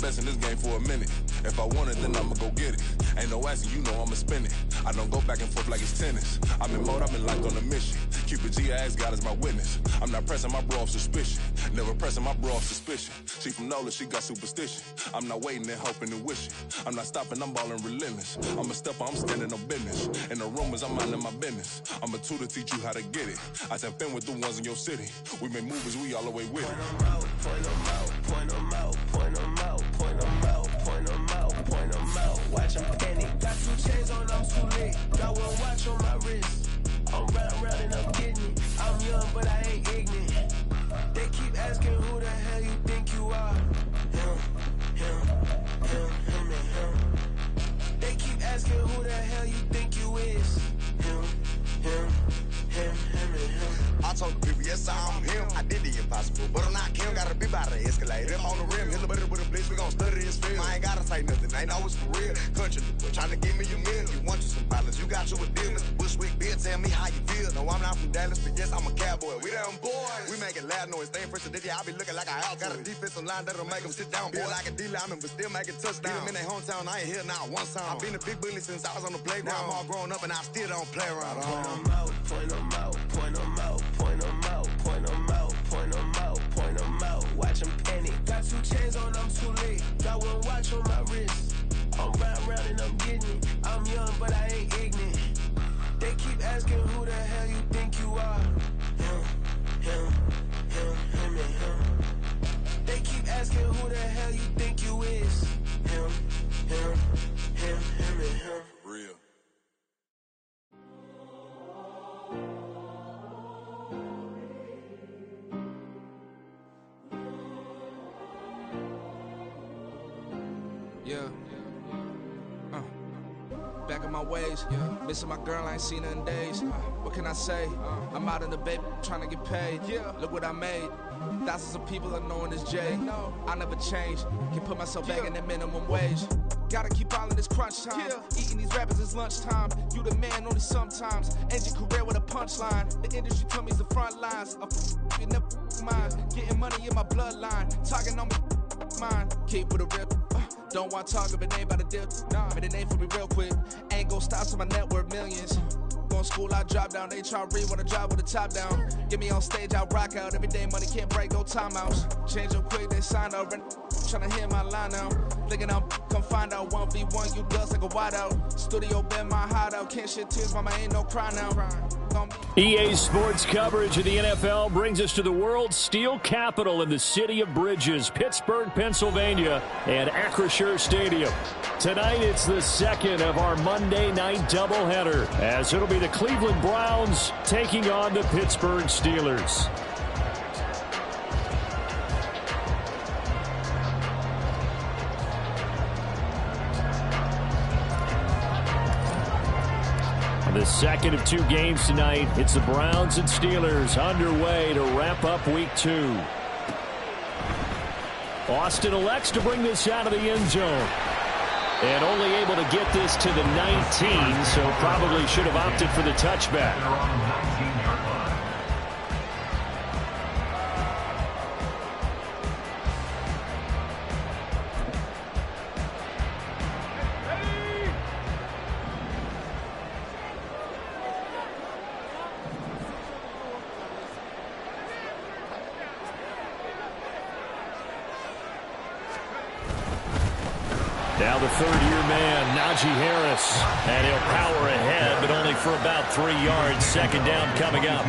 best in this game for a minute. If I want it, then I'ma go get it. Ain't no asking, you know I'ma spend it. I don't go back and forth like it's tennis. I'm in mode, I'm in life on a mission. Cupid G, I ask God as my witness. I'm not pressing my bro off suspicion. Never pressing my bro off suspicion. She from Nola, she got superstition. I'm not waiting and hoping and wishing. I'm not stopping, I'm balling relentless. I'm a stepper, I'm standing on business. In the rumors, I'm minding my business. I'm a tutor, teach you how to get it. I said, fin with the ones in your city. We make movies, we all the way with it. Point them out, point them out, point them out, point them out, point them out, point them out. Watch them panic. Got 2 chains on, I'm too late. Got 1 watch on my wrist. I'm round and I'm getting it. I'm young, but I ain't ignorant. They keep asking who the hell you think you are. Him, and him. They keep asking who the hell you think you is. Him, and him. I told the people, yes, I'm him. I did the impossible, but I'm not him. Gotta be by the escalator. Him on the rim, hit the butter with a blitz. We gon' study this film. I ain't gotta say nothing, ain't always for real. Country, trying to give me your meal. You want you some violence, you got you a deal. Mr. Bushwick, Bill, tell me how you feel. No, I'm not from Dallas, but yes, I'm a cowboy. We them boys. We making loud noise. Staying first to this, I be looking like a house. Got a defensive line that'll make them sit down. Feel like a D-lineman, but still making touchdowns. Beat them in their hometown, I ain't here now one time. I've been a big bully since I was on the playground. Now I'm all grown up and I still don't play around. Point them out, point them out, point them out, point them out, point them out, point them out, point them out. Watch them panic. Got 2 chains on, I'm too late. Got 1 watch on my wrist. I'm round and I'm getting it. I'm young, but I ain't ignorant. They keep asking who the hell you think you are. Him, and him. They keep asking who the hell you think you is. Him, and him. Real. Yeah. Back in my ways, missing my girl, I ain't seen her in days. What can I say? I'm out in the baby, trying to get paid. Look what I made. Thousands of people are knowing this Jay. I never change. Can put myself back in that minimum wage. Gotta keep all in this crunch time. Eating these rappers is lunchtime. You the man only sometimes. End your career with a punchline. The industry told me it's the front lines. You never mind. Getting money in my bloodline. Talking on me, mine. Keep with a real. Don't want to talk if it ain't about the deal. But it ain't for me real quick. Ain't gon' stop till my net worth millions. Going school, I drop down. HRE wanna drive with the top down. Get me on stage, I rock out. Every day money can't break, no timeouts. Change up quick, they sign up. Tryna hear my line now. Thinking I'm come find out 1v1, you dust like a wideout. Studio been my hideout. Can't shed tears, mama ain't no cry now. EA Sports coverage of the NFL brings us to the world's steel capital in the city of Bridges, Pittsburgh, Pennsylvania, and Acrisure Stadium. Tonight, it's the second of our Monday night doubleheader, as it'll be the Cleveland Browns taking on the Pittsburgh Steelers. The second of 2 games tonight. It's the Browns and Steelers underway to wrap up week 2. Austin elects to bring this out of the end zone. And only able to get this to the 19, so probably should have opted for the touchback. Now the third-year man, Najee Harris, and he'll power ahead, but only for about 3 yards. Second down coming up.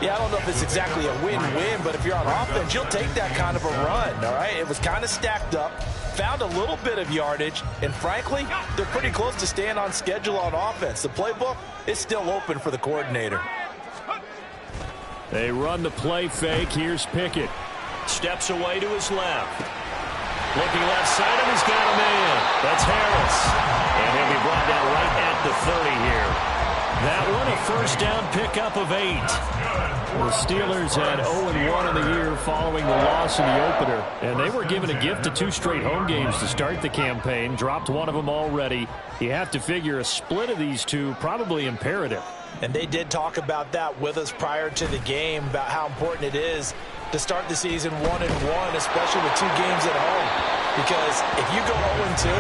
Yeah, I don't know if it's exactly a win-win, but if you're on offense, you'll take that kind of a run, all right? It was kind of stacked up, found a little bit of yardage, and frankly, they're pretty close to staying on schedule on offense. The playbook is still open for the coordinator. They run the play fake. Here's Pickett. Steps away to his left. Looking left side, and he's got a man. That's Harris. And he'll be brought down right at the 30 here. That one, a first down pickup of 8. The Steelers had 0-1 in the year following the loss in the opener. And they were given a gift of 2 straight home games to start the campaign. Dropped one of them already. You have to figure a split of these 2 probably imperative. And they did talk about that with us prior to the game, about how important it is to start the season 1-1, especially with 2 games at home. because if you go 0-2,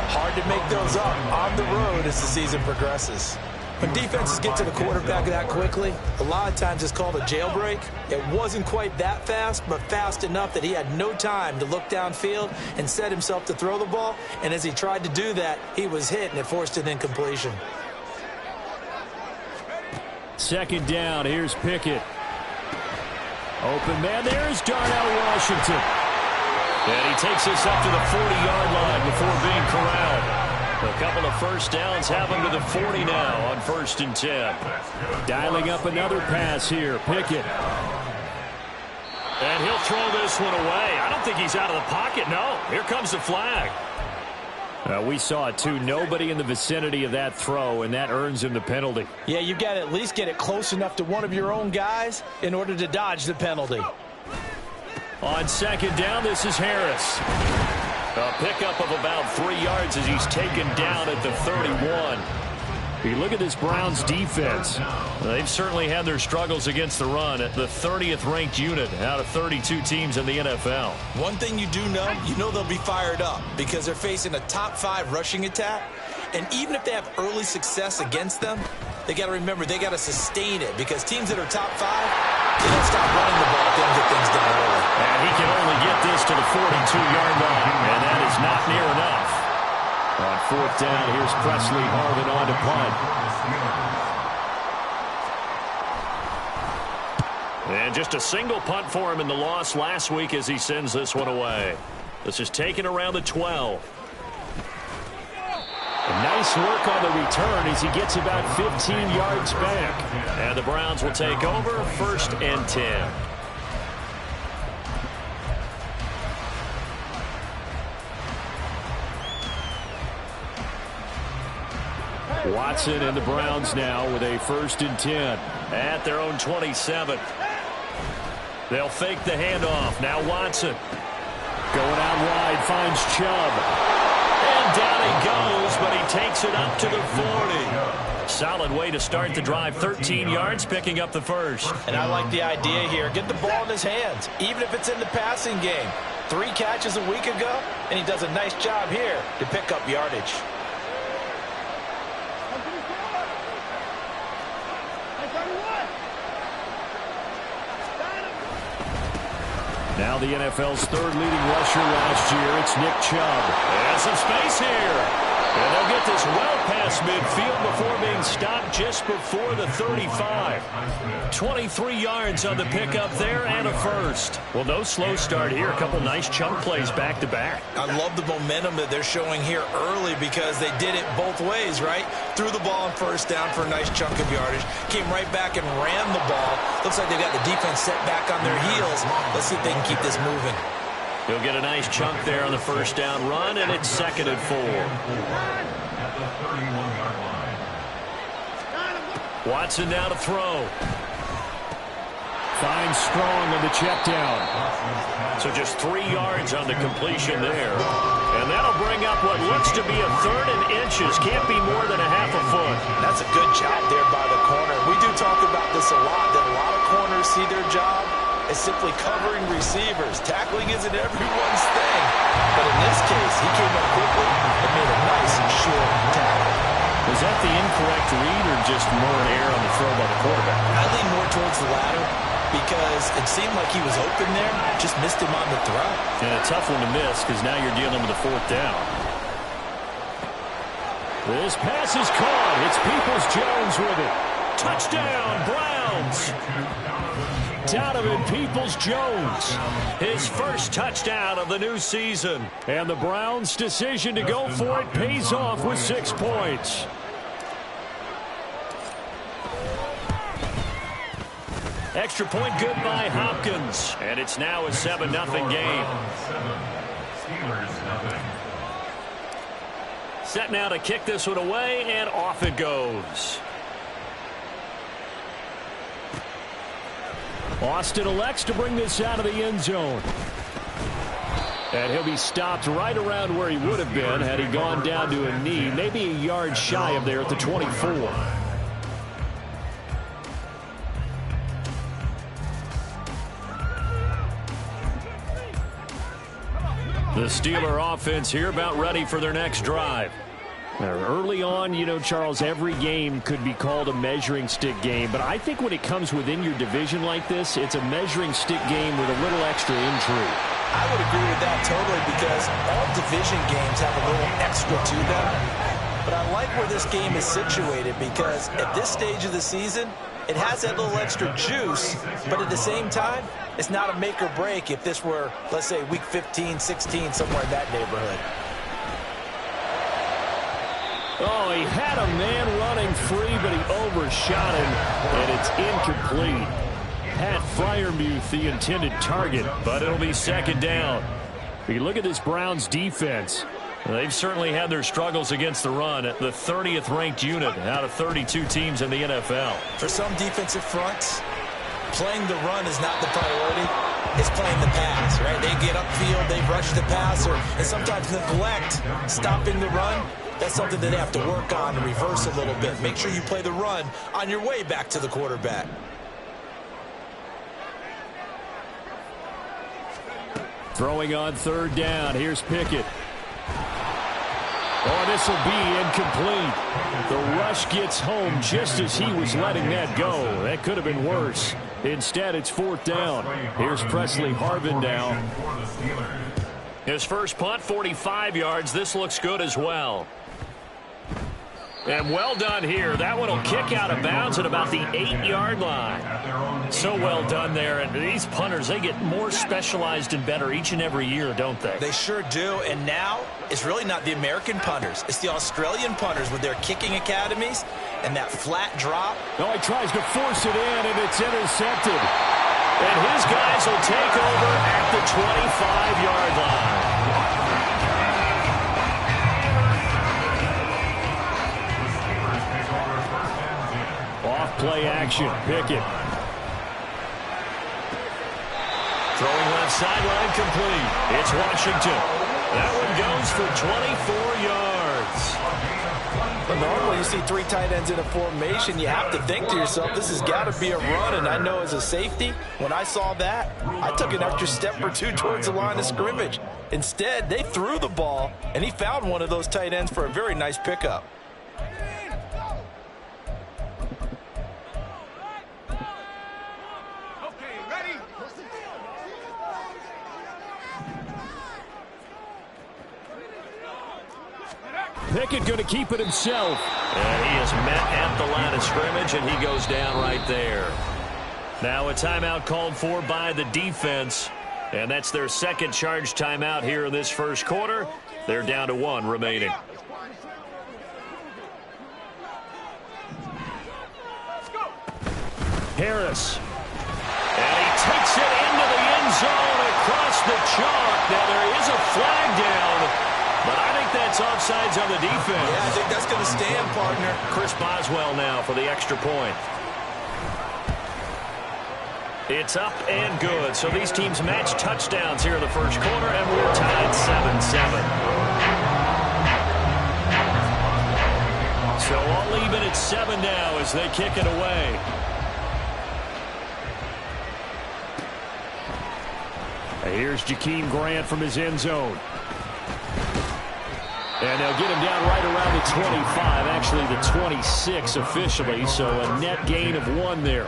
hard to make those up on the road as the season progresses. When defenses get to the quarterback that quickly, a lot of times it's called a jailbreak. It wasn't quite that fast, but fast enough that he had no time to look downfield and set himself to throw the ball. And as he tried to do that, he was hit, and it forced an incompletion. Second down, here's Pickett. Open man, there's Darnell Washington. And he takes us up to the 40-yard line before being corralled. A couple of first downs have him to the 40 now on 1st and 10. Dialing up another pass here, Pickett. And he'll throw this one away. I don't think he's out of the pocket, no. Here comes the flag. We saw it, too. Nobody in the vicinity of that throw, and that earns him the penalty. Yeah, you've got to at least get it close enough to one of your own guys in order to dodge the penalty. On second down, this is Harris. A pickup of about 3 yards as he's taken down at the 31. You look at this Browns defense. They've certainly had their struggles against the run at the 30th ranked unit out of 32 teams in the NFL. One thing you do know, they'll be fired up because they're facing a top 5 rushing attack. And even if they have early success against them, they got to remember they got to sustain it because teams that are top 5, they don't stop running the ball if they don't get things done early. And he can only get this to the 42-yard line, and that is not near enough. On 4th down, here's Presley Harvin on to punt. And just a single punt for him in the loss last week as he sends this one away. This is taken around the 12. Nice work on the return as he gets about 15 yards back. And the Browns will take over 1st and 10. Watson and the Browns now with a 1st and 10 at their own 27. They'll fake the handoff. Now Watson going out wide, finds Chubb. And down he goes, but he takes it up to the 40. Solid way to start the drive. 13 yards, picking up the first. And I like the idea here. Get the ball in his hands, even if it's in the passing game. 3 catches a week ago, and he does a nice job here to pick up yardage. Now the NFL's 3rd leading rusher last year. It's Nick Chubb. And some space here. And they'll get this well past midfield before being stopped just before the 35. 23 yards on the pickup there and a first. Well, no slow start here. A couple nice chunk plays back to back. I love the momentum that they're showing here early because they did it both ways, right? Threw the ball on 1st down for a nice chunk of yardage. Came right back and ran the ball. Looks like they've got the defense set back on their heels. Let's see if they can keep this moving. He'll get a nice chunk there on the 1st down run, and it's 2nd and 4. Watson now to throw. Finds Strong on the check down. So just 3 yards on the completion there. And that'll bring up what looks to be a 3rd and inches. Can't be more than a half a foot. That's a good job there by the corner. We do talk about this a lot, that a lot of corners see their job as simply covering receivers. Tackling isn't everyone's thing. But in this case, he came up quickly and made a nice and short tackle. Was that the incorrect read or just more an error on the throw by the quarterback? I lean more towards the latter because it seemed like he was open there, just missed him on the throw. And a tough one to miss because now you're dealing with a 4th down. This pass is caught. It's Peoples-Jones with it. Touchdown, Browns. Donovan Peoples-Jones, his first touchdown of the new season. And the Browns' decision to go for it pays off with 6 points. Extra point good by Hopkins. And it's now a 7-0 game. Set now to kick this one away, and off it goes. Austin elects to bring this out of the end zone. And he'll be stopped right around where he would have been had he gone down to a knee, maybe a yard shy of there at the 24. The Steeler offense here about ready for their next drive. Now, early on, you know, Charles, every game could be called a measuring stick game. But I think when it comes within your division like this, it's a measuring stick game with a little extra intrigue. I would agree with that totally because all division games have a little extra to them. But I like where this game is situated because at this stage of the season, it has that little extra juice, but at the same time, it's not a make or break if this were, let's say, week 15, 16, somewhere in that neighborhood. Oh, he had a man running free, but he overshot him, and it's incomplete. Pat Freiermuth, the intended target, but it'll be second down. If you look at this Browns defense, they've certainly had their struggles against the run. The 30th ranked unit out of 32 teams in the NFL. For some defensive fronts, playing the run is not the priority. It's playing the pass, right? They get upfield, they rush the passer, and sometimes neglect stopping the run. That's something that they have to work on and reverse a little bit. Make sure you play the run on your way back to the quarterback. Throwing on third down. Here's Pickett. Oh, this will be incomplete. The rush gets home just as he was letting that go. That could have been worse. Instead, it's fourth down. Here's Presley Harvin now. His first punt, 45 yards. This looks good as well. And well done here. That one will kick out of bounds at about the 8-yard line. So well done there. And these punters, they get more specialized and better each and every year, don't they? They sure do. And now it's really not the American punters. It's the Australian punters with their kicking academies and that flat drop. Oh, he tries to force it in, and it's intercepted. And his guys will take over at the 25-yard line. Off-play action. Pickett. Throwing left sideline complete. It's Washington. That one goes for 24 yards. But normally you see three tight ends in a formation, you have to think to yourself, this has got to be a run. And I know as a safety, when I saw that, I took an extra step or two towards the line of scrimmage. Instead, they threw the ball, and he found one of those tight ends for a very nice pickup. Pickett going to keep it himself. And he is met at the line of scrimmage, and he goes down right there. Now a timeout called for by the defense, and that's their second charge timeout here in this first quarter. They're down to one remaining. Harris. And he takes it into the end zone across the chalk. Now there is a flag down. But I think that's offsides on the defense. Yeah, I think that's going to stand, partner. Chris Boswell now for the extra point. It's up and good. So these teams match touchdowns here in the first quarter, and we're tied 7-7. So all even at 7 now as they kick it away. Here's Jakeem Grant from his end zone. And they'll get him down right around the 25, actually the 26 officially, so a net gain of 1 there.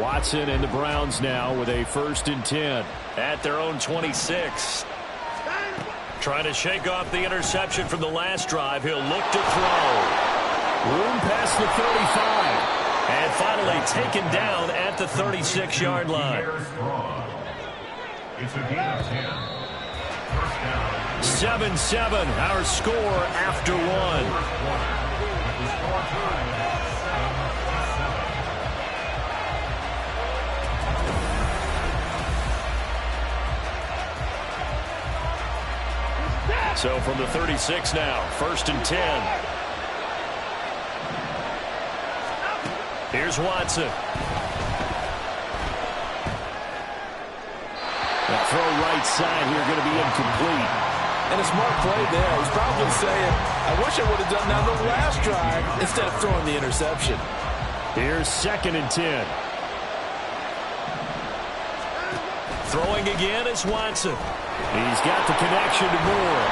Watson and the Browns now with a 1st and 10 at their own 26. Trying to shake off the interception from the last drive. He'll look to throw. Room past the 35. And finally taken down at the 36-yard line. It's a gain of 10. 7-7, our score after 1. So from the 36 now, 1st and 10. Here's Watson. That throw right side here going to be incomplete. And a smart play there. He's probably saying, I wish I would have done that on the last drive instead of throwing the interception. Here's 2nd and 10. Throwing again is Watson. He's got the connection to Moore.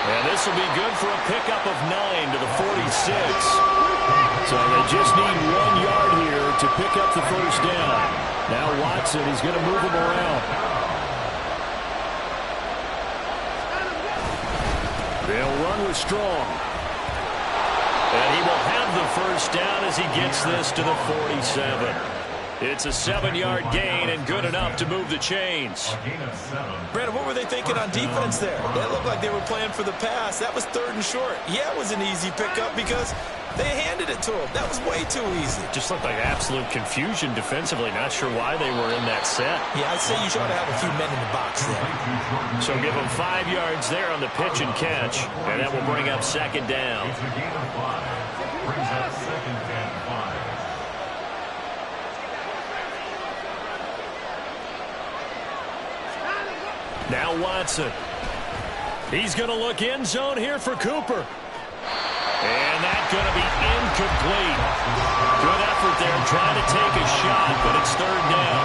And this will be good for a pickup of 9 to the 46. So they just need 1 yard here to pick up the first down. Now Watson, he's going to move him around. They'll run with Strong. And he will have the first down as he gets this to the 47. It's a 7-yard gain and good enough to move the chains. Brandon, what were they thinking on defense there? They looked like they were playing for the pass. That was 3rd and short. Yeah, it was an easy pickup because they handed it to him. That was way too easy. Just looked like absolute confusion defensively. Not sure why they were in that set. Yeah, I'd say you should have a few men in the box there. So give them 5 yards there on the pitch and catch, and that will bring up 2nd down. Now Watson. He's going to look end zone here for Cooper. And that's going to be incomplete. Good effort there trying to take a shot, but it's 3rd down.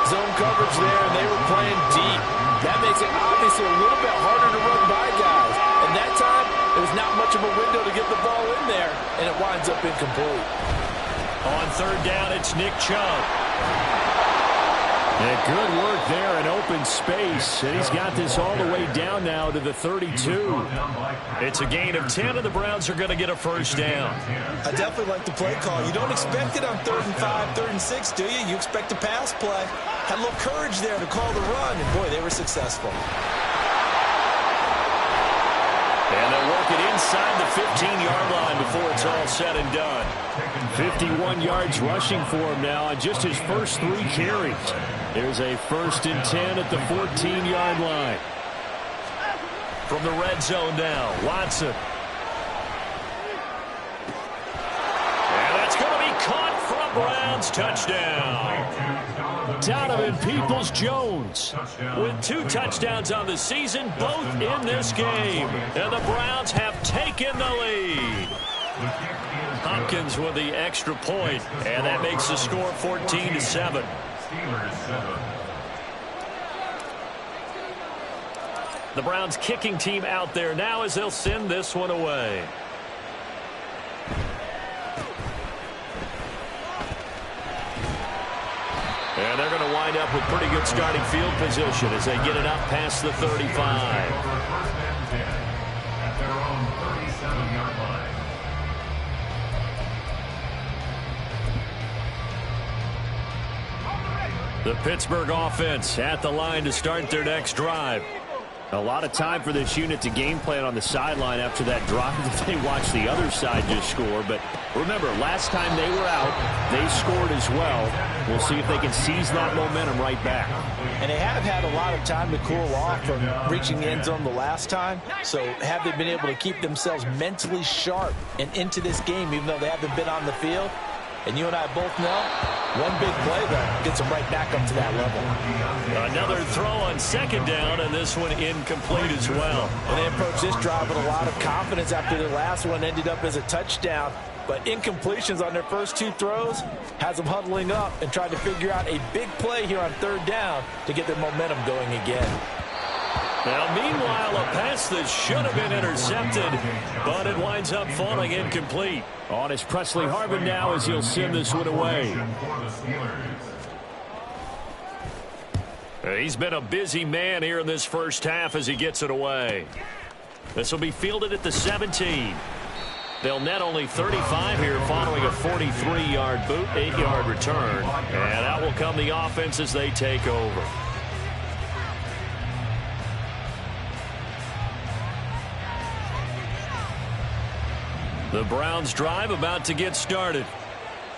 Zone coverage there, and they were playing deep. That makes it obviously a little bit harder to run by guys. And that time, there was not much of a window to get the ball in there, and it winds up incomplete. On 3rd down, it's Nick Chubb. And good work there in open space. And he's got this all the way down now to the 32. It's a gain of 10, and the Browns are going to get a first down. I definitely like the play call. You don't expect it on 3rd and 5, 3rd and 6, do you? You expect a pass play. Had a little courage there to call the run, and boy, they were successful. And they'll work it inside the 15-yard line before it's all said and done. 51 yards rushing for him now on just his first 3 carries. There's a 1st and 10 at the 14-yard line. From the red zone now, Watson. And that's going to be caught for a Browns touchdown. Donovan Peoples-Jones with 2 touchdowns on the season, both in this game. And the Browns have taken the lead. Hopkins with the extra point, and that makes the score 14-7. The Browns kicking team out there now as they'll send this one away. And they're going to wind up with pretty good starting field position as they get it up past the 35. The Pittsburgh offense at the line to start their next drive. A lot of time for this unit to game plan on the sideline after that drive that they watched the other side just score. But remember, last time they were out, they scored as well. We'll see if they can seize that momentum right back. And they have had a lot of time to cool off from reaching the end zone the last time. So have they been able to keep themselves mentally sharp and into this game, even though they haven't been on the field? And you and I both know, one big play, though, gets them right back up to that level. Another throw on 2nd down, and this one incomplete as well. And they approached this drive with a lot of confidence after their last one ended up as a touchdown. But incompletions on their first 2 throws has them huddling up and trying to figure out a big play here on 3rd down to get their momentum going again. Now, meanwhile, a pass that should have been intercepted, but it winds up falling incomplete. On is Presley Harvin now as he'll send this one away. He's been a busy man here in this first half as he gets it away. This will be fielded at the 17. They'll net only 35 here following a 43-yard boot, 8-yard return. And out will come the offense as they take over. The Browns drive about to get started.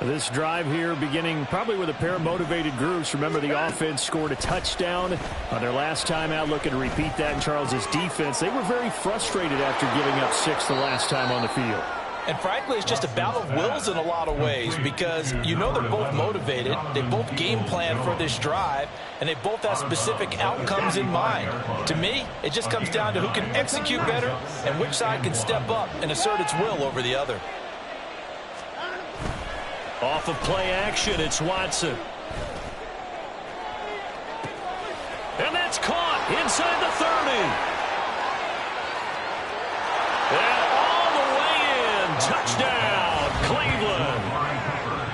This drive here beginning probably with a pair of motivated groups. Remember, the offense scored a touchdown on their last time out. Looking to repeat that in Charles's defense. They were very frustrated after giving up 6 the last time on the field. And frankly, it's just a battle of wills in a lot of ways because you know they're both motivated. They both game plan for this drive, and they both have specific outcomes in mind. To me, it just comes down to who can execute better and which side can step up and assert its will over the other. Off of play action, it's Watson. inside the 30. And all the way in. Touchdown, Cleveland.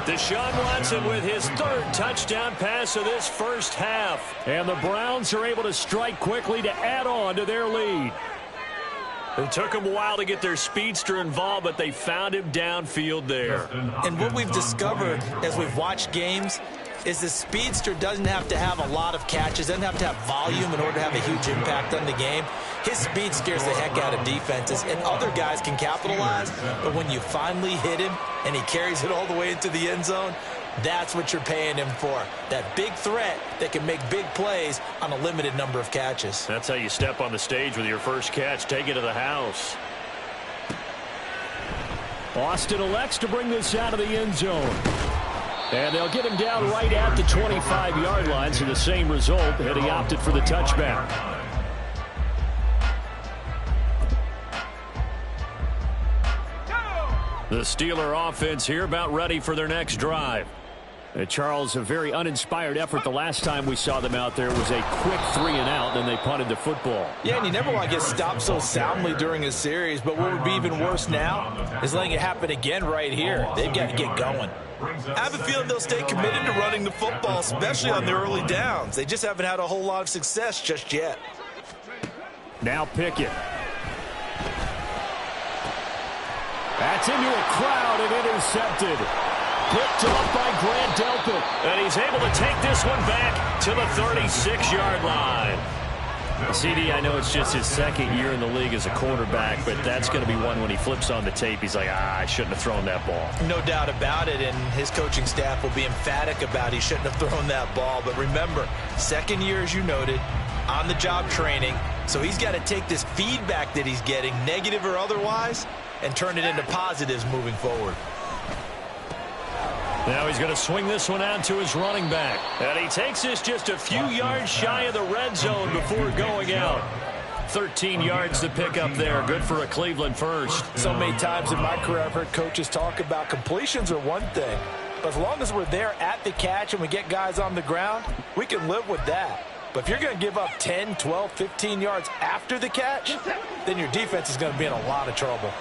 Deshaun Watson with his third touchdown pass of this first half. And the Browns are able to strike quickly to add on to their lead. It took them a while to get their speedster involved, but they found him downfield there. And what we've discovered as we've watched games is the speedster doesn't have to have a lot of catches, doesn't have to have volume in order to have a huge impact on the game. His speed scares the heck out of defenses, and other guys can capitalize, but when you finally hit him and he carries it all the way into the end zone, that's what you're paying him for. That big threat that can make big plays on a limited number of catches. That's how you step on the stage with your first catch. Take it to the house. Austin elects to bring this out of the end zone. And they'll get him down right at the 25-yard line, so the same result, and he opted for the touchback. The Steeler offense here about ready for their next drive. Charles, a very uninspired effort the last time we saw them out there. Was a quick 3-and-out, and they punted the football. Yeah, and you never want to get stopped so soundly during a series, but what would be even worse now is letting it happen again right here. They've got to get going. I have a feeling they'll stay committed to running the football, especially on their early downs. They just haven't had a whole lot of success just yet. Now Pickett. That's into a crowd and intercepted. Picked off by Grant Delpit. And he's able to take this one back to the 36-yard line. CD, I know it's just his second year in the league as a quarterback, but that's going to be one when he flips on the tape. He's like, I shouldn't have thrown that ball. No doubt about it, and his coaching staff will be emphatic about he shouldn't have thrown that ball. But remember, second year, as you noted, on-the-job training, so he's got to take this feedback that he's getting, negative or otherwise, and turn it into positives moving forward. Now he's going to swing this one out to his running back. And he takes this just a few yards shy of the red zone before going out. 13 yards to pick up there. Good for a Cleveland first. So many times in my career I've heard coaches talk about completions are one thing. But as long as we're there at the catch and we get guys on the ground, we can live with that. But if you're going to give up 10, 12, 15 yards after the catch, then your defense is going to be in a lot of trouble.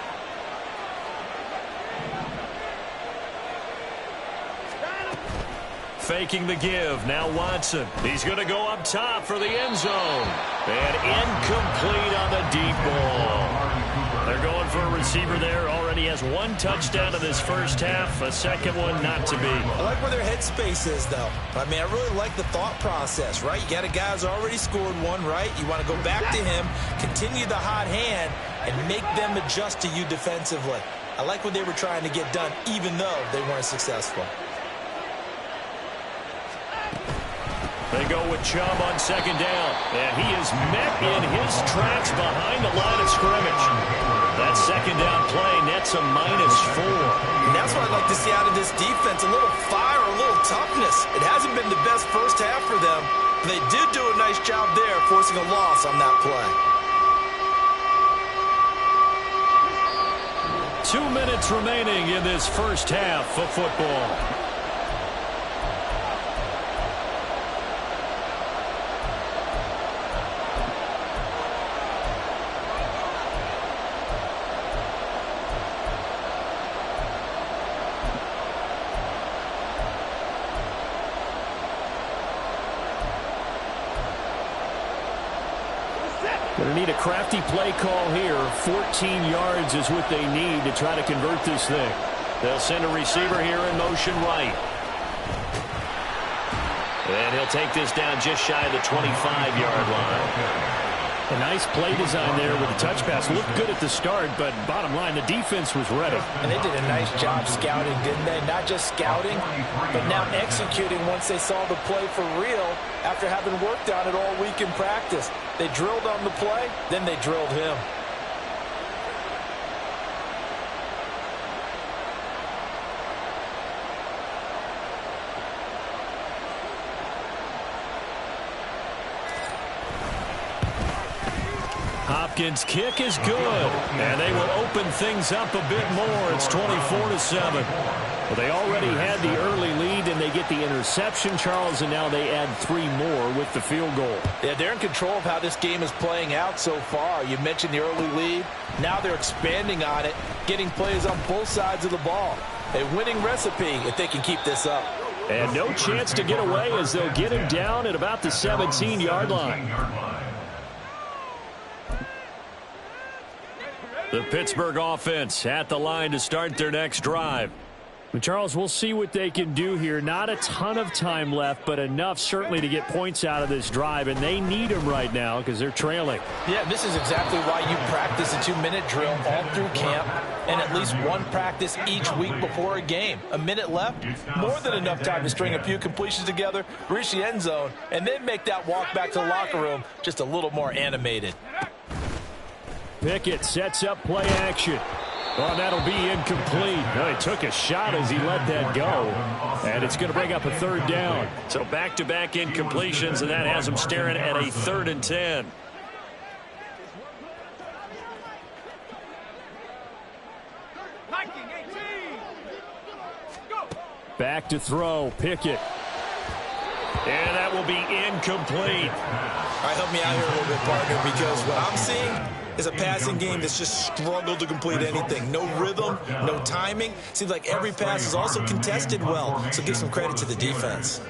Faking the give. Now Watson. He's going to go up top for the end zone. And incomplete on the deep ball. They're going for a receiver there. Already has one touchdown in this first half. A second one not to be. I like where their headspace is, though. I mean, I really like the thought process, right? You got a guy who's already scored one, right? You want to go back to him, continue the hot hand, and make them adjust to you defensively. I like what they were trying to get done, even though they weren't successful. They go with Chubb on second down. And he is met in his tracks behind the line of scrimmage. That second down play nets a -4. And that's what I'd like to see out of this defense. A little fire, a little toughness. It hasn't been the best first half for them. But they did do a nice job there, forcing a loss on that play. 2 minutes remaining in this first half of football. Going to need a crafty play call here. 14 yards is what they need to try to convert this thing. They'll send a receiver here in motion right. And he'll take this down just shy of the 25-yard line. A nice play design there with the touch pass. Looked good at the start, but bottom line, the defense was ready. And they did a nice job scouting, didn't they? Not just scouting, but now executing once they saw the play for real after having worked on it all week in practice. They drilled on the play, then they drilled him. Hopkins' kick is good, and they will open things up a bit more. It's 24-7. Well, they already had the early lead, and they get the interception, Charles, and now they add 3 more with the field goal. Yeah, they're in control of how this game is playing out so far. You mentioned the early lead. Now they're expanding on it, getting plays on both sides of the ball. A winning recipe if they can keep this up. And no chance to get away as they'll get him down at about the 17-yard line. The Pittsburgh offense at the line to start their next drive. Charles, we'll see what they can do here. Not a ton of time left, but enough certainly to get points out of this drive, and they need them right now because they're trailing. Yeah, this is exactly why you practice a 2-minute drill all through camp and at least one practice each week before a game. A minute left, more than enough time to string a few completions together, reach the end zone, and then make that walk back to the locker room just a little more animated. Pickett sets up play action. Oh, that'll be incomplete. No, he took a shot as he let that go. And it's going to bring up a 3rd down. So back-to-back incompletions, and that has them staring at a 3rd and 10. Back to throw, Pickett. And that will be incomplete. All right, help me out here a little bit, partner, because what I'm seeing is a passing game that's just struggled to complete anything. No rhythm, no timing. Seems like every pass is also contested well, so give some credit to the defense.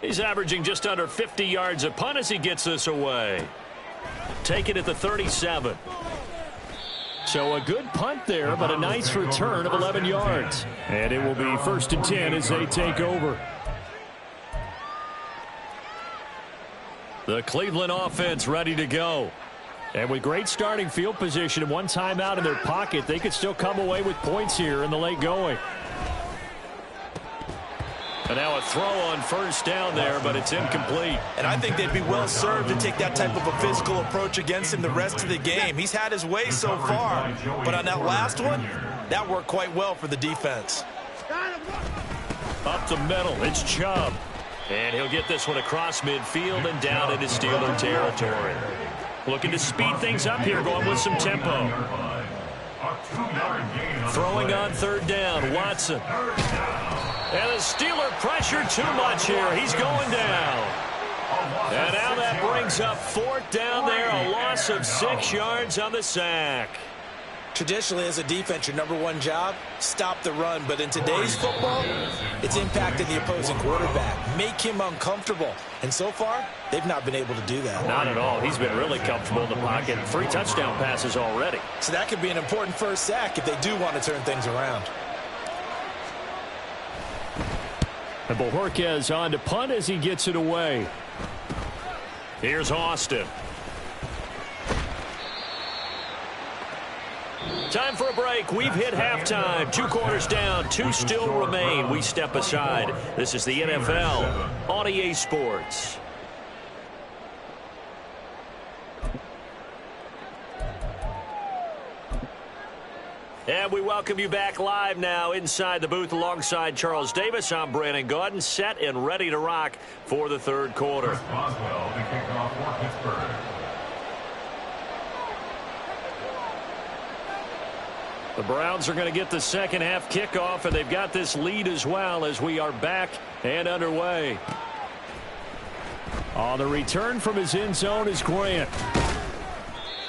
He's averaging just under 50 yards a punt as he gets this away. Take it at the 37. So a good punt there, but a nice return of 11 yards. And it will be 1st and 10 as they take over. The Cleveland offense ready to go. And with great starting field position and one timeout in their pocket, they could still come away with points here in the late going. And now a throw on 1st down there, but it's incomplete. And I think they'd be well served to take that type of a physical approach against him the rest of the game. He's had his way so far, but on that last one, that worked quite well for the defense. Up the middle, it's Chubb. And he'll get this one across midfield and down into Steeler territory. Looking to speed things up here, going with some tempo. Throwing on 3rd down, Watson. And the Steeler pressure too much here. He's going down. And now that brings up 4th down there, a loss of 6 yards on the sack. Traditionally, as a defense, your #1 job, stop the run. But in today's football, it's impacting the opposing quarterback. Make him uncomfortable. And so far, they've not been able to do that. Not at all. He's been really comfortable in the pocket. 3 touchdown passes already. So that could be an important 1st sack if they do want to turn things around. And Bojorquez on to punt as he gets it away. Here's Austin. Time for a break. We've hit halftime. 2 quarters down. 2 still remain. We step aside. This is the NFL on EA Sports. And we welcome you back live now inside the booth alongside Charles Davis. I'm Brandon Gaudin, set and ready to rock for the 3rd quarter. Boswell to kick off for Pittsburgh. The Browns are going to get the 2nd half kickoff, and they've got this lead as well as we are back and underway. On the return from his end zone is Grant.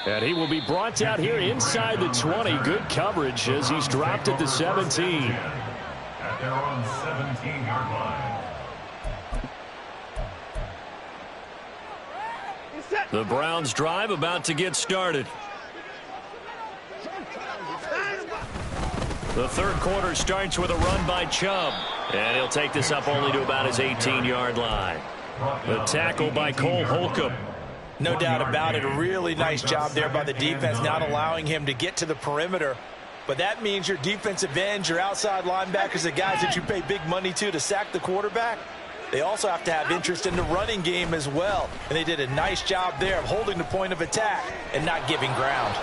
And he will be brought out here inside the 20. Good coverage as he's dropped at the 17. At their own 17-yard line. The Browns drive about to get started. The 3rd quarter starts with a run by Chubb. And he'll take this up only to about his 18-yard line. The tackle by Cole Holcomb. No doubt about it. A really nice job there by the defense, not allowing him to get to the perimeter. But that means your defensive ends, your outside linebackers, the guys that you pay big money to sack the quarterback, they also have to have interest in the running game as well. And they did a nice job there of holding the point of attack and not giving ground.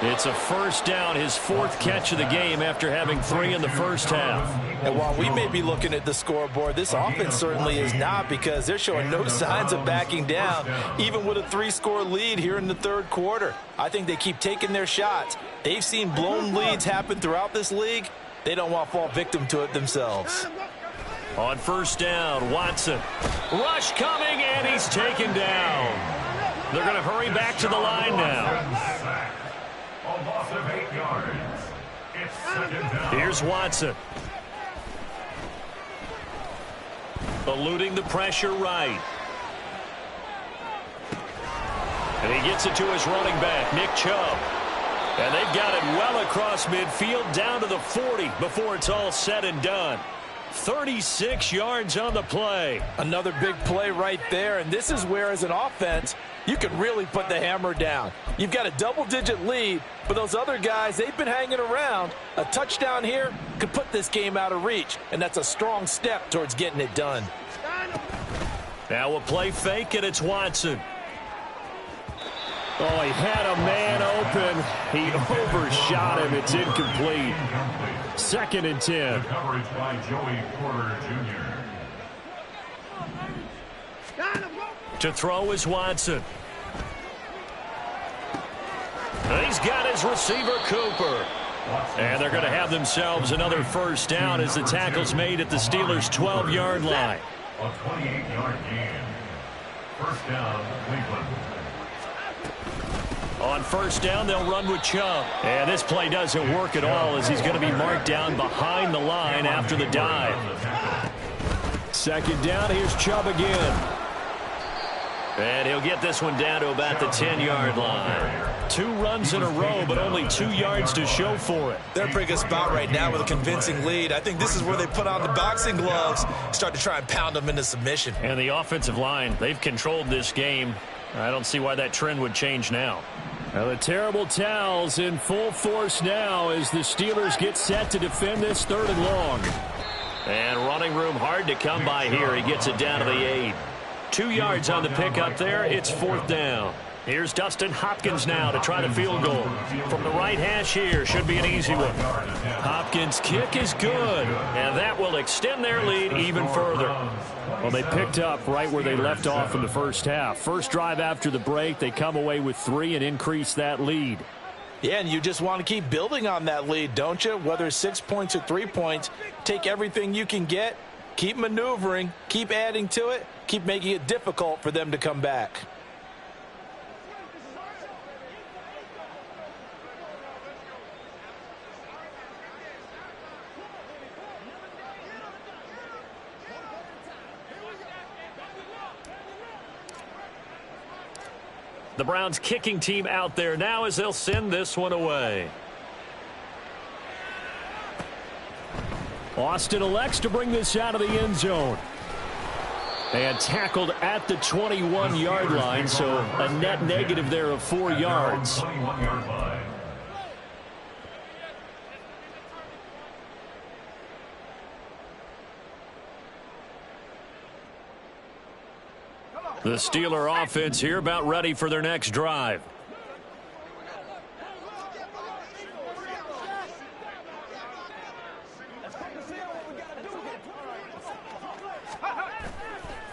It's a first down, his 4th catch of the game after having 3 in the first half. And while we may be looking at the scoreboard, this offense certainly is not, because they're showing no signs of backing down, even with a 3-score lead here in the third quarter. I think they keep taking their shots. They've seen blown leads happen throughout this league. They don't want to fall victim to it themselves. On first down, Watson. Rush coming, and he's taken down. They're going to hurry back to the line now. A loss of 8 yards. It's second down. Here's Watson. Eluding the pressure right. And he gets it to his running back, Nick Chubb. And they've got it well across midfield down to the 40 before it's all said and done. 36 yards on the play. Another big play right there, and this is where, as an offense, you can really put the hammer down. You've got a double-digit lead, but those other guys, they've been hanging around. A touchdown here could put this game out of reach, and that's a strong step towards getting it done. Now a play fake, and it's Watson. Oh, he had a man open. He overshot him. It's incomplete. 2nd and 10. Coverage by Joey Porter Jr. To throw is Watson. And he's got his receiver, Cooper. And they're going to have themselves another first down as the tackle's made at the Steelers' 12-yard line. A 28-yard gain. First down, Cleveland. On first down, they'll run with Chubb. And this play doesn't work at all as he's going to be marked down behind the line after the dive. 2nd down, here's Chubb again. And he'll get this one down to about the 10-yard line. 2 runs in a row, but only 2 yards to show for it. They're in a pretty good spot right now with a convincing lead. I think this is where they put on the boxing gloves, start to try and pound them into submission. And the offensive line, they've controlled this game. I don't see why that trend would change now. Now the terrible towels in full force now as the Steelers get set to defend this 3rd and long. And running room hard to come by here. He gets it down to the 8. 2 yards on the pickup there. It's 4th down. Here's Dustin Hopkins now to try the field goal. From the right hash here, should be an easy one. Hopkins' kick is good, and that will extend their lead even further. Well, they picked up right where they left off in the first half. First drive after the break, they come away with 3 and increase that lead. Yeah, and you just want to keep building on that lead, don't you? Whether it's 6 points or 3 points, take everything you can get, keep maneuvering, keep adding to it, keep making it difficult for them to come back. The Browns kicking team out there now as they'll send this one away. Austin elects to bring this out of the end zone. And tackled at the 21-yard line, so a net negative there of 4 yards. 21-yard line. The Steeler offense here about ready for their next drive.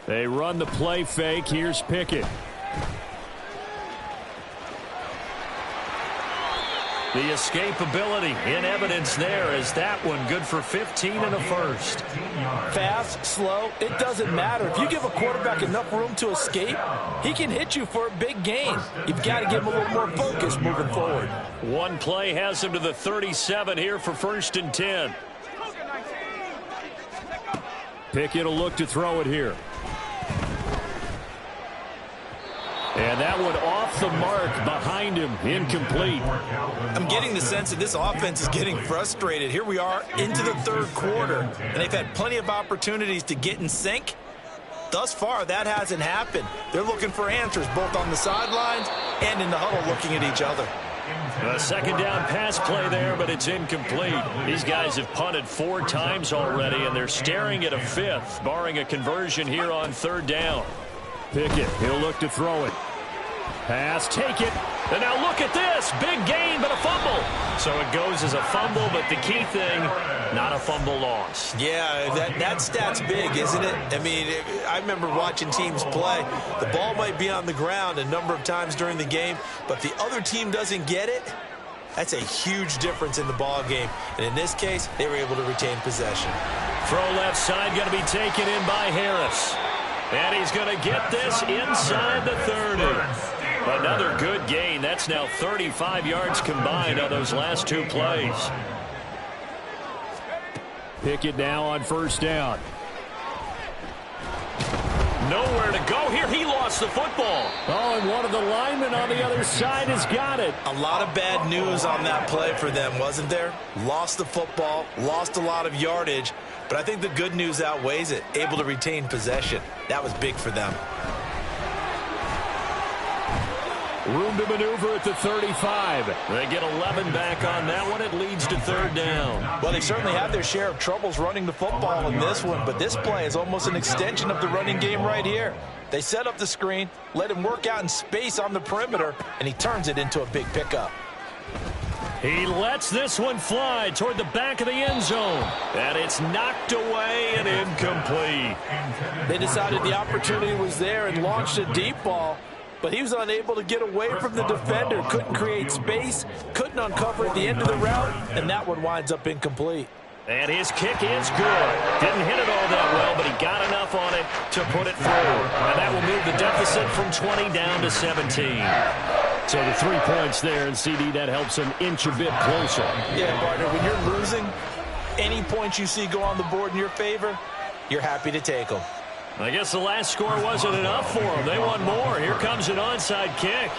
They run the play fake. Here's Pickett. The escapability in evidence there as that one good for 15 and a first. Fast, slow, it doesn't matter. If you give a quarterback enough room to escape, he can hit you for a big gain. You've got to give him a little more focus moving forward. One play has him to the 37 here for 1st and 10. Pickett will look to throw it here. And that one off the mark behind him, incomplete. I'm getting the sense that this offense is getting frustrated. Here we are into the third quarter, and they've had plenty of opportunities to get in sync. Thus far, that hasn't happened. They're looking for answers both on the sidelines and in the huddle looking at each other. A 2nd down pass play there, but it's incomplete. These guys have punted 4 times already, and they're staring at a 5th, barring a conversion here on 3rd down. Pickett, he'll look to throw it. Pass, take it. And now look at this. Big gain, but a fumble. So it goes as a fumble, but the key thing, not a fumble loss. Yeah, that stat's big, isn't it? I mean, I remember watching teams play. The ball might be on the ground a number of times during the game, but the other team doesn't get it. That's a huge difference in the ball game. And in this case, they were able to retain possession. Throw left side, going to be taken in by Harris. And he's going to get this inside the 30. Another good gain. That's now 35 yards combined on those last two plays. Pickett now on first down. Nowhere to go here. He lost the football. Oh, and one of the linemen on the other side has got it. A lot of bad news on that play for them, wasn't there? Lost the football, lost a lot of yardage, but I think the good news outweighs it. Able to retain possession. That was big for them. Room to maneuver at the 35. They get 11 back on that one. It leads to third down. Well, they certainly have their share of troubles running the football in this one, but this play is almost an extension of the running game right here. They set up the screen, let him work out in space on the perimeter, and he turns it into a big pickup. He lets this one fly toward the back of the end zone. And it's knocked away and incomplete. They decided the opportunity was there and launched a deep ball, but he was unable to get away from the defender, couldn't create space, couldn't uncover at the end of the route, and that one winds up incomplete. And his kick is good. Didn't hit it all that well, but he got enough on it to put it through. And that will move the deficit from 20 down to 17. So the 3 points there, and CD, that helps him inch a bit closer. Yeah, partner, when you're losing, any points you see go on the board in your favor, you're happy to take them. I guess the last score wasn't enough for them. They want more. Here comes an onside kick.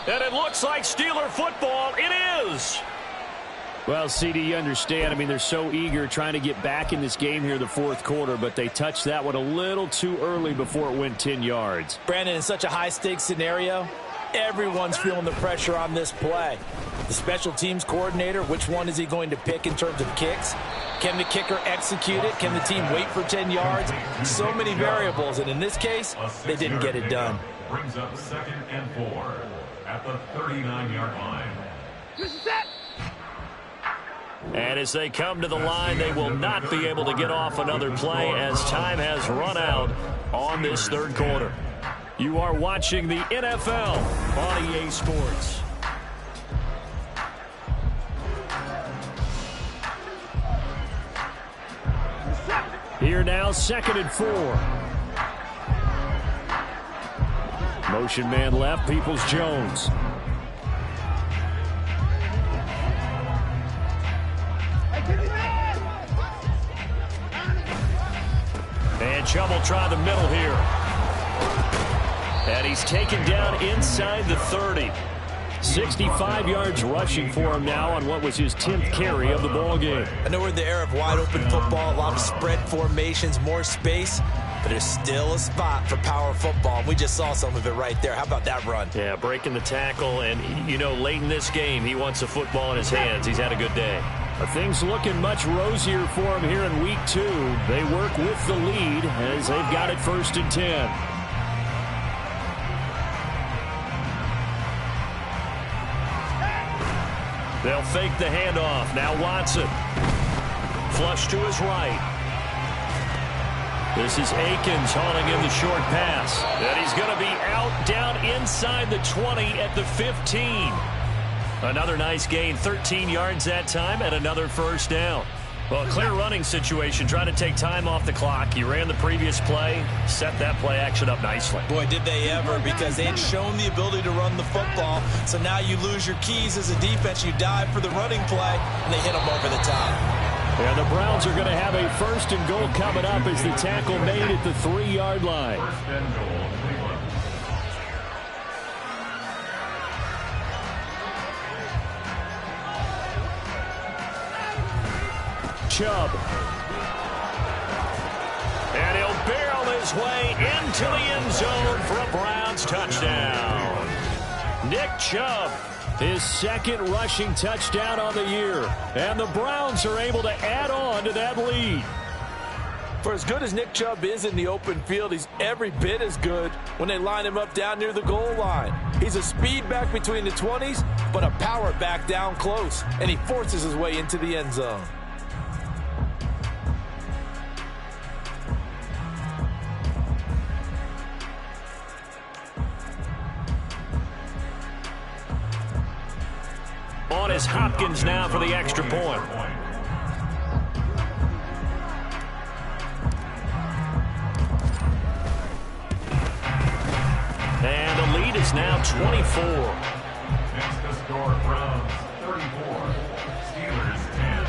And it looks like Steeler football. It is. Well, CD, you understand. I mean, they're so eager trying to get back in this game here in the fourth quarter, but they touched that one a little too early before it went 10 yards. Brandon, in such a high-stakes scenario, everyone's feeling the pressure on this play. The special teams coordinator, which one is he going to pick in terms of kicks? Can the kicker execute it? Can the team wait for 10 yards? So many variables, and in this case, they didn't get it done. Brings up 2nd and 4 at the 39-yard line. And as they come to the line, they will not be able to get off another play as time has run out on this third quarter. You are watching the NFL on EA Sports. Here now, 2nd and 4. Motion man left, Peoples-Jones. And Chubb will try the middle here. And he's taken down inside the 30. 65 yards rushing for him now on what was his 10th carry of the ball game. I know we're in the era of wide open football, a lot of spread formations, more space, but there's still a spot for power football. We just saw some of it right there. How about that run? Yeah, breaking the tackle, and, you know, late in this game, he wants the football in his hands. He's had a good day. Things looking much rosier for him here in week 2. They work with the lead as they've got it 1st and 10. They'll fake the handoff. Now Watson. Flush to his right. This is Akins hauling in the short pass. And he's going to be out down inside the 20 at the 15. Another nice gain, 13 yards that time, and another first down. Well, a clear running situation, trying to take time off the clock. He ran the previous play, set that play action up nicely. Boy, did they ever, because they had shown the ability to run the football. So now you lose your keys as a defense. You dive for the running play, and they hit them over the top. And the Browns are going to have a 1st and goal coming up as the tackle made at the 3-yard line. 1st and goal, Cleveland. Chubb. And he'll barrel his way into the end zone for a Browns touchdown. Nick Chubb, his 2nd rushing touchdown on the year. And the Browns are able to add on to that lead. For as good as Nick Chubb is in the open field, he's every bit as good when they line him up down near the goal line. He's a speed back between the 20s, but a power back down close, and he forces his way into the end zone. On is Hopkins now for the extra point. And the lead is now 24. Next to score, Browns 34, Steelers 10.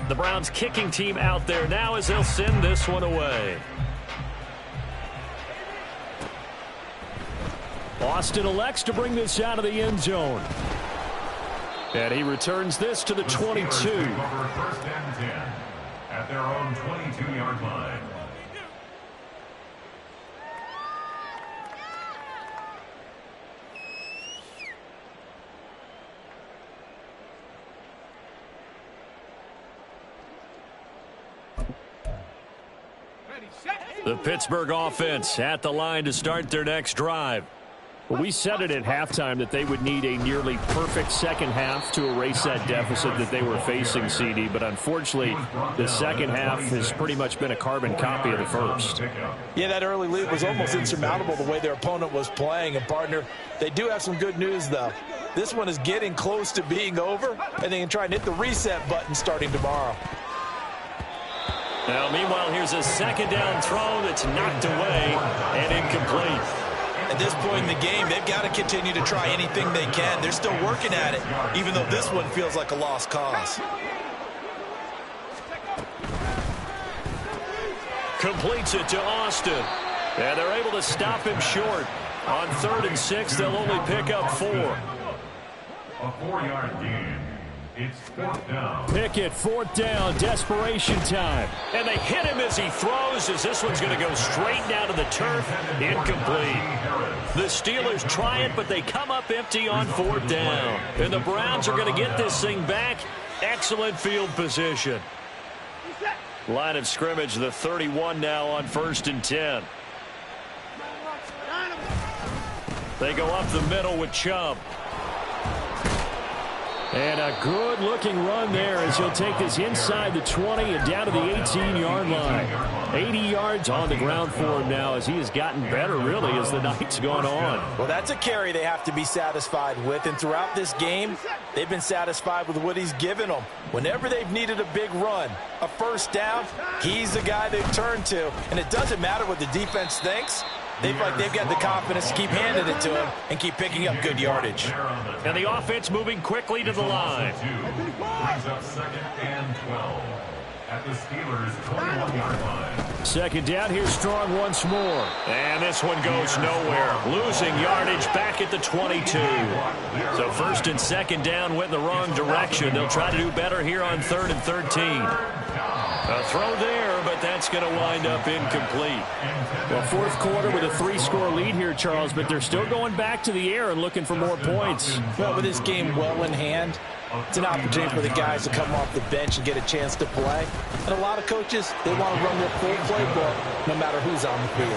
The Browns kicking team out there now as they'll send this one away. Austin elects to bring this out of the end zone. And he returns this to the 22. Steelers take over first and 10 at their own 22-yard line. The Pittsburgh offense at the line to start their next drive. Well, we said it at halftime that they would need a nearly perfect second half to erase that deficit that they were facing, CD. But unfortunately, the second half has pretty much been a carbon copy of the first. Yeah, that early lead was almost insurmountable the way their opponent was playing. And, partner, they do have some good news, though. This one is getting close to being over, and they can try and hit the reset button starting tomorrow. Now, meanwhile, here's a second down throw that's knocked away and incomplete. At this point in the game, they've got to continue to try anything they can. They're still working at it, even though this one feels like a lost cause. Completes it to Austin. And they're able to stop him short. On 3rd and 6, they'll only pick up 4. A 4-yard gain. It's 4th down. Pickett, 4th down, desperation time. And they hit him as he throws, as this one's going to go straight down to the turf. Incomplete. The Steelers try it, but they come up empty on 4th down. And the Browns are going to get this thing back. Excellent field position. Line of scrimmage, the 31 now on 1st and 10. They go up the middle with Chubb. And a good-looking run there as he'll take this inside the 20 and down to the 18-yard line. 80 yards on the ground for him now as he has gotten better, really, as the night's gone on. Well, that's a carry they have to be satisfied with. And throughout this game, they've been satisfied with what he's given them. Whenever they've needed a big run, a first down, he's the guy they've turned to. And it doesn't matter what the defense thinks. They've got the confidence to keep handing it to him and keep picking up good yardage. And the offense moving quickly to the line. Brings up 2nd and 12 at the Steelers' 21-yard line. Second down, here's Strong once more. And this one goes nowhere. Losing yardage back at the 22. So 1st and 2nd down went in the wrong direction. They'll try to do better here on 3rd and 13. A throw there, but that's going to wind up incomplete. Well, 4th quarter with a 3-score lead here, Charles, but they're still going back to the air and looking for more points. Well, with this game well in hand, it's an opportunity for the guys to come off the bench and get a chance to play. And a lot of coaches, they want to run their full playbook no matter who's on the field.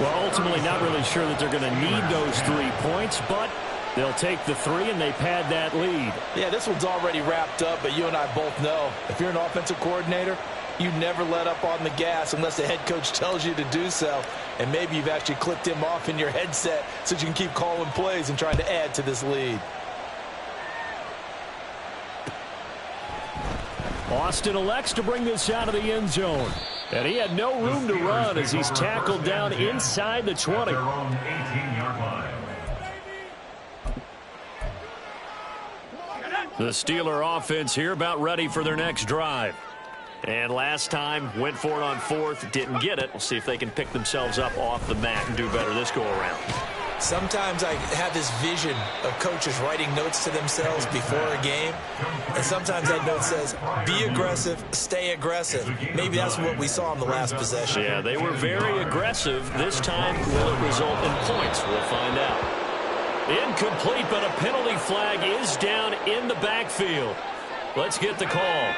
Well, ultimately not really sure that they're going to need those 3 points, but they'll take the 3 and they pad that lead. Yeah, this one's already wrapped up, but you and I both know if you're an offensive coordinator, you never let up on the gas unless the head coach tells you to do so. And maybe you've actually clicked him off in your headset so you can keep calling plays and trying to add to this lead. Austin elects to bring this out of the end zone. And he had no room to run as he's tackled down inside the 20. Their own 18-yard line. The Steeler offense here about ready for their next drive. And last time, went for it on 4th, didn't get it. We'll see if they can pick themselves up off the mat and do better this go-around. Sometimes I have this vision of coaches writing notes to themselves before a game, and sometimes that note says, be aggressive, stay aggressive. Maybe that's what we saw in the last possession. Yeah, they were very aggressive. This time, will it result in points? We'll find out. Incomplete, but a penalty flag is down in the backfield. Let's get the call.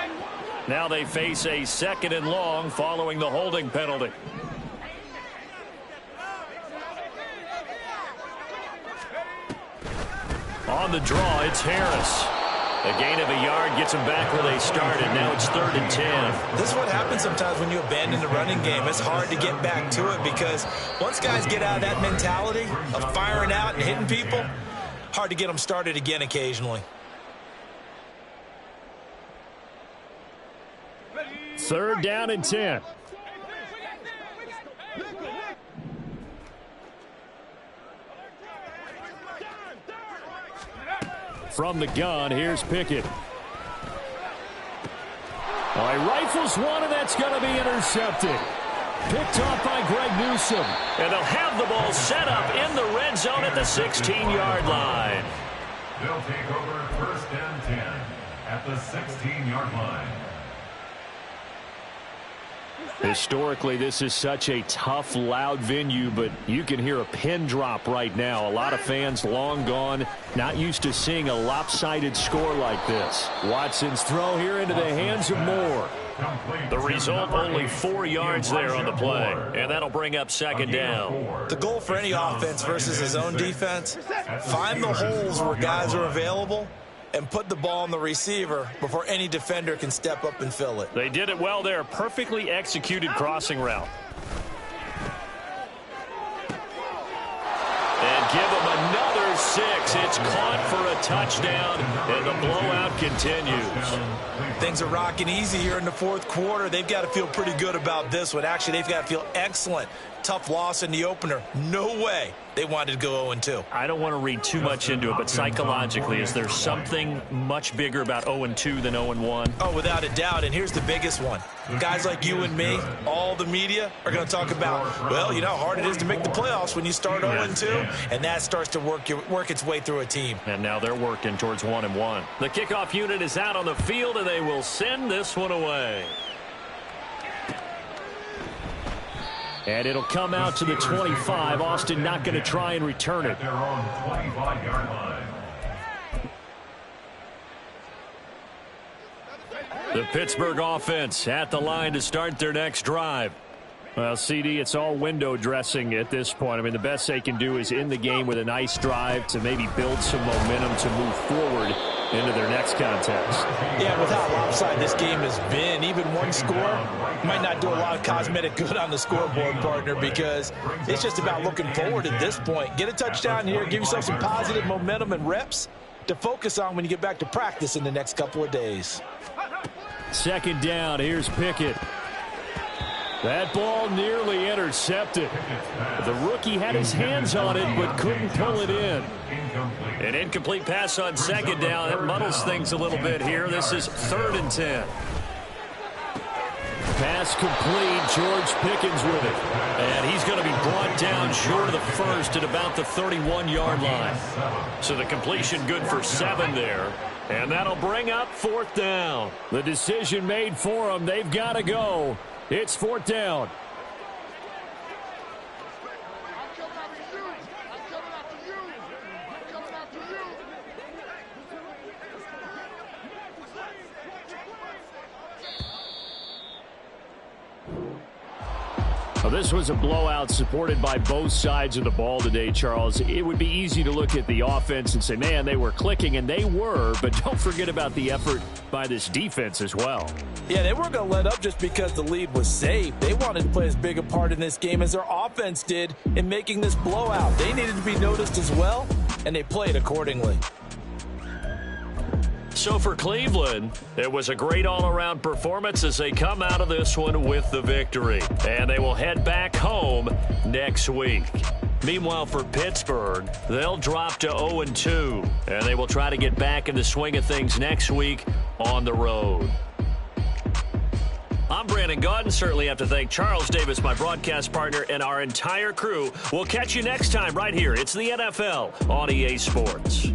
Now they face a 2nd and long following the holding penalty. On the draw, it's Harris. A gain of a yard gets them back where they started. Now it's 3rd and 10. This is what happens sometimes when you abandon the running game. It's hard to get back to it because once guys get out of that mentality of firing out and hitting people, hard to get them started again occasionally. 3rd down and 10. From the gun, here's Pickett. All right, rifles one, and that's going to be intercepted. Picked off by Greg Newsome. And they'll have the ball set up in the red zone at the 16-yard line. They'll take over 1st and 10 at the 16-yard line. Historically, this is such a tough, loud venue, but you can hear a pin drop right now. A lot of fans long gone, not used to seeing a lopsided score like this. Watson's throw here into the hands of Moore. The result, only 4 yards there on the play, and that'll bring up 2nd down. The goal for any offense versus his own defense, find the holes where guys are available and put the ball on the receiver before any defender can step up and fill it. They did it well there. Perfectly executed crossing route. And give them another 6. It's caught for a touchdown, and the blowout continues. Things are rocking easy here in the 4th quarter. They've got to feel pretty good about this one. Actually, they've got to feel excellent. Tough loss in the opener. No way they wanted to go 0-2. I don't want to read too much into it, but psychologically, is there something much bigger about 0-2 than 0-1? Oh, without a doubt, and here's the biggest one. Guys like you and me, all the media, are going to talk about, well, you know how hard it is to make the playoffs when you start 0-2, and that starts to work its way through a team. And now they're working towards 1-1. The kickoff unit is out on the field, and they will send this one away. And it'll come out to the 25. Austin not going to try and return it. Their own 25-yard line. The Pittsburgh offense at the line to start their next drive. Well, CD, it's all window dressing at this point. I mean, the best they can do is in the game with a nice drive to maybe build some momentum to move forward into their next contest. Yeah, with how lopsided this game has been, even one score might not do a lot of cosmetic good on the scoreboard, partner, because it's just about looking forward at this point. Get a touchdown here, give yourself some positive momentum and reps to focus on when you get back to practice in the next couple of days. 2nd down, here's Pickett. That ball nearly intercepted. The rookie had his hands on it but couldn't pull it in. An incomplete pass on 2nd down. That muddles things a little bit here. This is 3rd and 10. Pass complete. George Pickens with it. And he's going to be brought down short of the first at about the 31-yard line. So the completion good for 7 there. And that'll bring up 4th down. The decision made for them. They've got to go. It's 4th down. Well, this was a blowout supported by both sides of the ball today, Charles. It would be easy to look at the offense and say, man, they were clicking, and they were, but don't forget about the effort by this defense as well. Yeah, they weren't going to let up just because the lead was safe. They wanted to play as big a part in this game as their offense did in making this blowout. They needed to be noticed as well, and they played accordingly. So for Cleveland, it was a great all-around performance as they come out of this one with the victory. And they will head back home next week. Meanwhile, for Pittsburgh, they'll drop to 0-2, and they will try to get back in the swing of things next week on the road. I'm Brandon Gaudin. Certainly have to thank Charles Davis, my broadcast partner, and our entire crew. We'll catch you next time right here. It's the NFL on EA Sports.